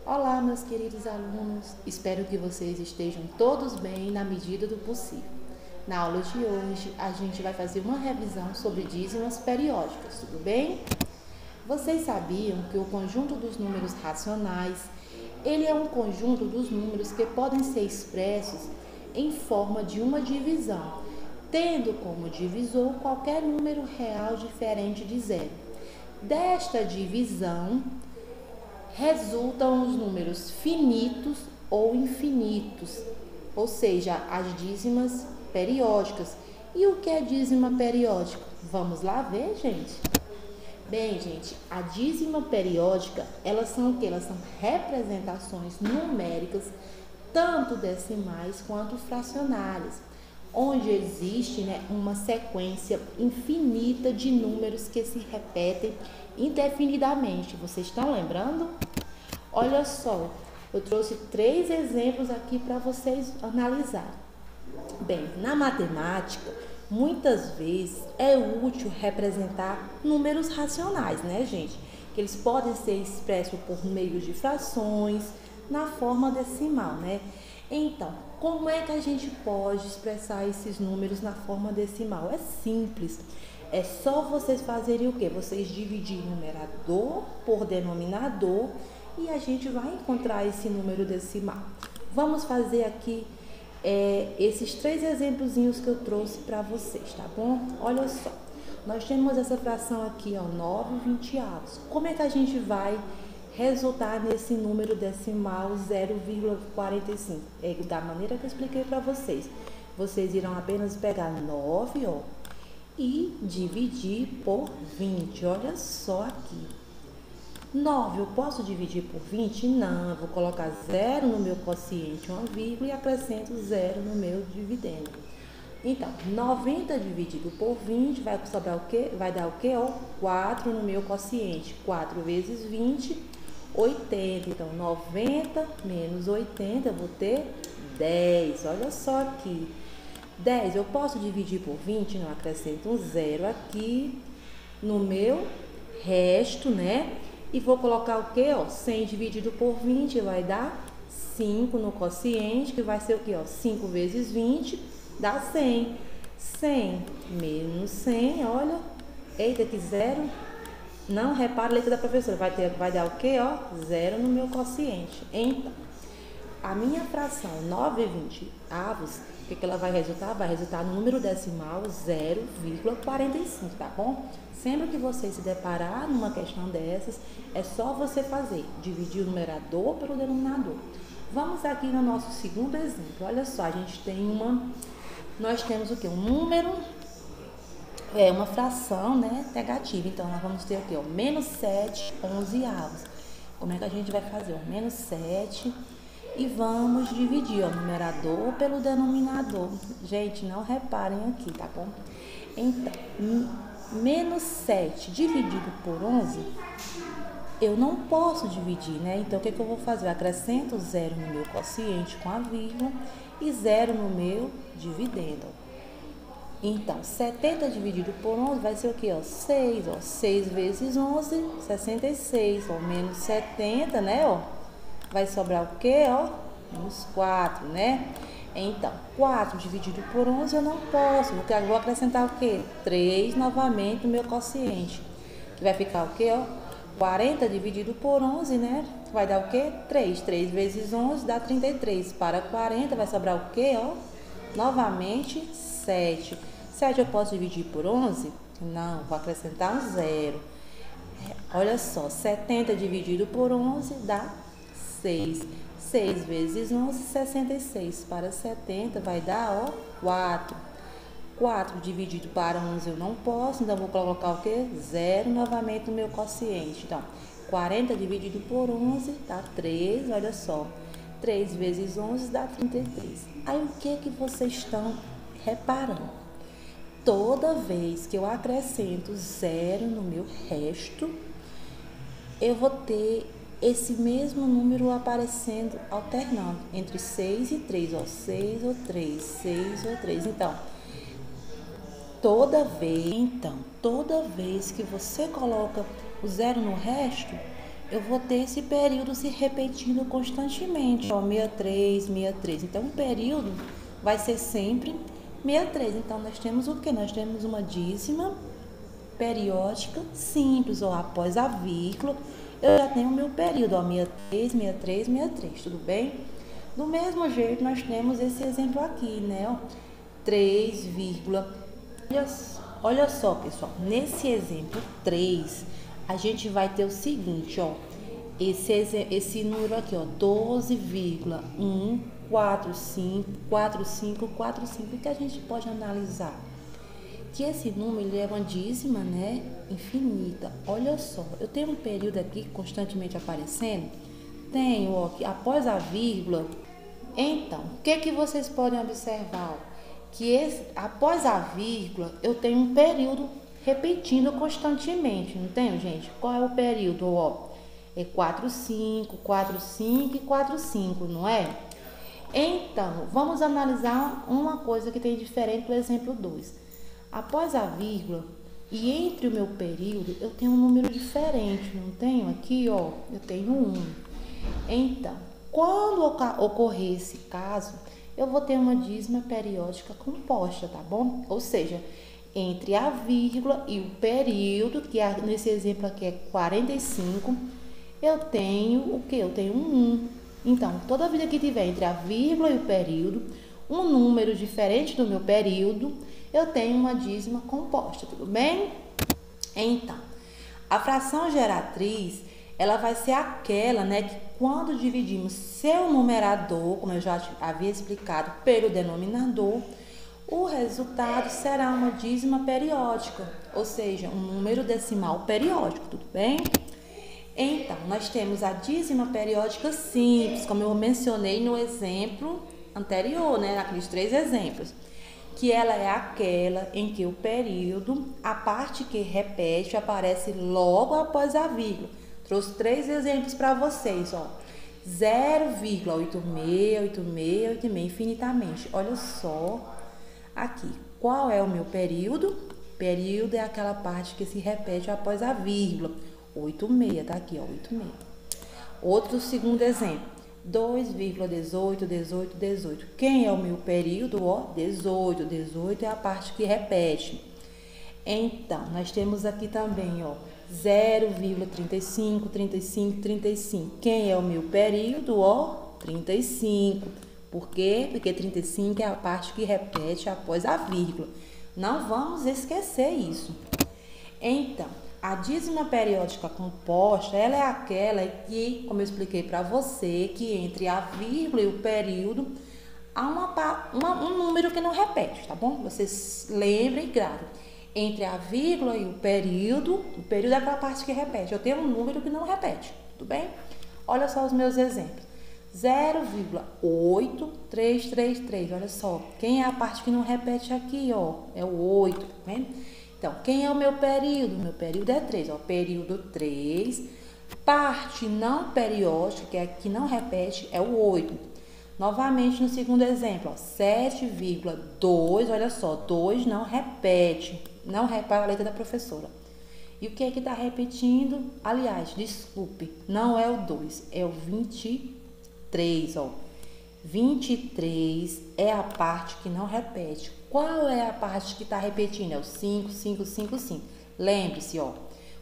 Olá, meus queridos alunos, espero que vocês estejam todos bem na medida do possível. Na aula de hoje, a gente vai fazer uma revisão sobre dízimas periódicas, tudo bem? Vocês sabiam que o conjunto dos números racionais, ele é um conjunto dos números que podem ser expressos em forma de uma divisão, tendo como divisor qualquer número real diferente de zero. Desta divisão, resultam os números finitos ou infinitos, ou seja, as dízimas periódicas. E o que é dízima periódica? Vamos lá ver, gente? Bem, gente, a dízima periódica, elas são o quê? Elas são representações numéricas, tanto decimais quanto fracionárias, onde existe, uma sequência infinita de números que se repetem indefinidamente. Vocês estão lembrando? Olha só, eu trouxe 3 exemplos aqui para vocês analisarem. Bem, na matemática, muitas vezes é útil representar números racionais, né, gente? Que eles podem ser expressos por meio de frações, na forma decimal, né? Então, como é que a gente pode expressar esses números na forma decimal? É simples. É só vocês fazerem o quê? Vocês dividirem numerador por denominador e a gente vai encontrar esse número decimal. Vamos fazer aqui esses 3 exemplozinhos que eu trouxe para vocês, tá bom? Olha só, nós temos essa fração aqui, ó, 9/20. Como é que a gente vai resultar nesse número decimal 0,45? É da maneira que eu expliquei para vocês. Vocês irão apenas pegar 9, ó, e dividir por 20. Olha só aqui. 9 eu posso dividir por 20? Não, eu vou colocar 0 no meu quociente, uma vírgula, e acrescento 0 no meu dividendo. Então, 90 dividido por 20 vai sobrar o quê? Vai dar o quê? 4 no meu quociente. 4 vezes 20, 80. Então, 90 menos 80, eu vou ter 10. Olha só aqui. 10 eu posso dividir por 20? Não, acrescento um 0 aqui no meu resto, né? E vou colocar o quê? 100 dividido por 20 vai dar 5 no quociente, que vai ser o quê? 5 vezes 20 dá 100. 100 menos 100, olha. Eita, que 0. Não, repara a letra da professora. Vai dar o quê? 0 no meu quociente. Então, a minha fração 9/20, o que ela vai resultar? Vai resultar no número decimal 0,45, tá bom? Sempre que você se deparar numa questão dessas, é só você fazer, dividir o numerador pelo denominador. Vamos aqui no nosso segundo exemplo. Olha só, nós temos o quê? Um número, uma fração, né, negativa. Então, nós vamos ter aqui, menos 7/11. Como é que a gente vai fazer? Menos 7 e vamos dividir, o numerador pelo denominador. Gente, não reparem aqui, tá bom? Então, menos 7 dividido por 11, eu não posso dividir, né? Então, o que eu vou fazer? Eu acrescento 0 no meu quociente com a vírgula e 0 no meu dividendo. Então, 70 dividido por 11 vai ser o quê? 6, 6 vezes 11, 66, menos 70, né, vai sobrar o quê? Menos 4, né? Então, 4 dividido por 11 eu não posso, porque eu vou acrescentar o quê? 3 novamente no meu quociente, que vai ficar o quê? 40 dividido por 11, né? Vai dar o quê? 3. 3 vezes 11 dá 33. Para 40 vai sobrar o quê? Novamente 7. 7 eu posso dividir por 11? Não, vou acrescentar um 0. Olha só, 70 dividido por 11 dá 6. 6 vezes 11, 66. Para 70 vai dar, 4. 4 dividido para 11 eu não posso, então vou colocar o quê? 0 novamente no meu quociente. Então, 40 dividido por 11 dá 3, olha só. 3 vezes 11 dá 33. Aí, o que vocês estão reparando? Toda vez que eu acrescento 0 no meu resto, eu vou ter esse mesmo número aparecendo, alternando entre 6 e 3, 6 ou 3, 6 ou 3. Então, toda vez que você coloca o 0 no resto, eu vou ter esse período se repetindo constantemente, ó, 63, 63. Então, o período vai ser sempre 63. Então, nós temos o quê? Nós temos uma dízima periódica simples, ó, após a vírgula, eu já tenho o meu período, ó, 63, 63, 63, tudo bem? Do mesmo jeito, nós temos esse exemplo aqui, né, ó, 3, olha só, pessoal, nesse exemplo 3, a gente vai ter o seguinte, ó, esse número aqui, ó, 12,1454545, que a gente pode analisar que esse número ele é uma dízima, né, infinita. Olha só, eu tenho um período aqui constantemente aparecendo, tenho, ó, que após a vírgula. Então, o que vocês podem observar? Que após a vírgula, eu tenho um período repetindo constantemente, não tenho, gente? Qual é o período? Ó, é 45, 45 e 45, não é? Então, vamos analisar uma coisa que tem diferente do exemplo 2. Após a vírgula e entre o meu período, eu tenho um número diferente, não tenho? Aqui, ó, eu tenho 1. Então, quando ocorrer esse caso, eu vou ter uma dízima periódica composta, tá bom? Ou seja, entre a vírgula e o período, que nesse exemplo aqui é 45, eu tenho o quê? Eu tenho um 1. Então, toda vida que tiver entre a vírgula e o período, um número diferente do meu período, eu tenho uma dízima composta, tudo bem? Então, a fração geratriz, ela vai ser aquela, né, que quando dividimos seu numerador, como eu já havia explicado, pelo denominador, o resultado será uma dízima periódica, ou seja, um número decimal periódico, tudo bem? Então, nós temos a dízima periódica simples, como eu mencionei no exemplo anterior, né, naqueles 3 exemplos, que ela é aquela em que o período, a parte que repete, aparece logo após a vírgula. Trouxe 3 exemplos para vocês, ó. 0,868686 infinitamente. Olha só aqui. Qual é o meu período? Período é aquela parte que se repete após a vírgula. 86, tá aqui, ó, 86. Outro segundo exemplo. 2,181818. Quem é o meu período? Ó, 18. 18 é a parte que repete. Então, nós temos aqui também, ó, 0,353535. Quem é o meu período? Ó, 35. Por quê? Porque 35 é a parte que repete após a vírgula. Não vamos esquecer isso. Então, a dízima periódica composta, ela é aquela que, como eu expliquei para você, que entre a vírgula e o período há um número que não repete, tá bom? Vocês lembrem, gravem. Entre a vírgula e o período é aquela parte que repete. Eu tenho um número que não repete, tudo bem? Olha só os meus exemplos. 0,8333, olha só. Quem é a parte que não repete aqui, ó? É o 8, tá vendo? Então, quem é o meu período? Meu período é 3, ó, período 3, parte não periódica, que é que não repete, é o 8. Novamente, no segundo exemplo, ó, 7,2, olha só, 2 não repete, não repara a letra da professora. E o que é que está repetindo? Aliás, desculpe, não é o 2, é o 23, ó. 23 é a parte que não repete. Qual é a parte que está repetindo? É o 5, 5, 5, 5. Lembre-se, ó.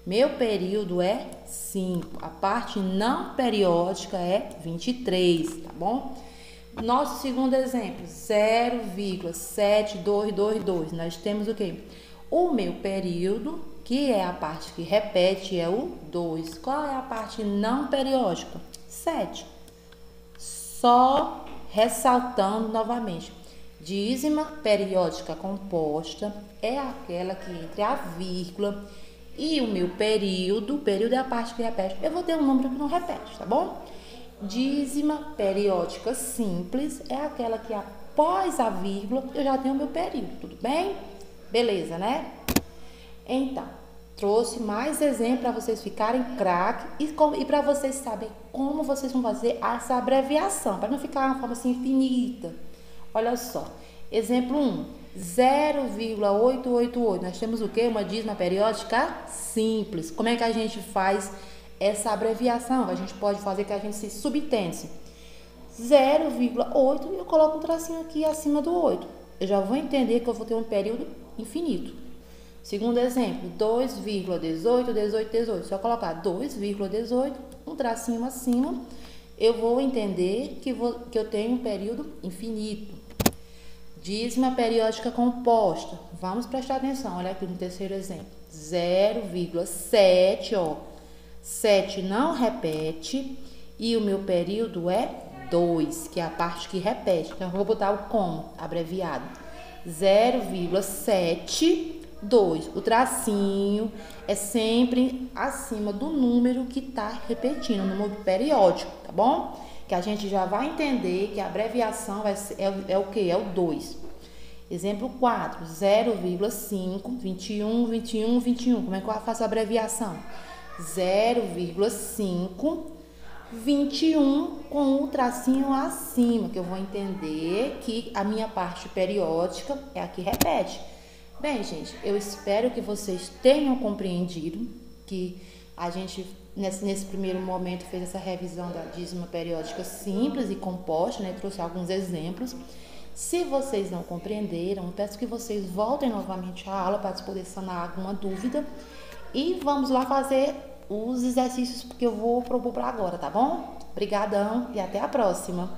Meu período é 5. A parte não periódica é 23, tá bom? Nosso segundo exemplo, 0,7222. Nós temos o quê? O meu período, que é a parte que repete, é o 2. Qual é a parte não periódica? 7. Só ressaltando novamente, dízima periódica composta é aquela que entre a vírgula e o meu período é a parte que repete, eu vou ter um número que não repete, tá bom? Dízima periódica simples é aquela que após a vírgula eu já tenho o meu período, tudo bem? Beleza, né? Então, trouxe mais exemplos para vocês ficarem craque e para vocês saberem como vocês vão fazer essa abreviação, para não ficar uma forma assim infinita. Olha só, exemplo 1, 0,888. Nós temos o quê? Uma dízima periódica simples. Como é que a gente faz essa abreviação. A gente pode fazer que a gente se subentende. 0,8, eu coloco um tracinho aqui acima do 8. Eu já vou entender que eu vou ter um período infinito. Segundo exemplo, 2,18, 18, 18. Se eu colocar 2,18, um tracinho acima, eu vou entender que eu tenho um período infinito. Dízima periódica composta. Vamos prestar atenção, olha aqui no terceiro exemplo. 0,7, ó. 7 não repete e o meu período é 2, que é a parte que repete. Então, eu vou botar o como abreviado. 0,72. O tracinho é sempre acima do número que está repetindo, o número periódico, tá bom? Que a gente já vai entender que a abreviação é o que? É o 2. Exemplo 4, 0,5, 21, 21, 21. Como é que eu faço a abreviação? 0,5, 21 com o tracinho acima, que eu vou entender que a minha parte periódica é a que repete. Bem, gente, eu espero que vocês tenham compreendido que a gente, nesse primeiro momento, fez essa revisão da dízima periódica simples e composta, né? Trouxe alguns exemplos. Se vocês não compreenderam, eu peço que vocês voltem novamente à aula para poder sanar alguma dúvida. E vamos lá fazer os exercícios que eu vou propor para agora, tá bom? Obrigadão e até a próxima!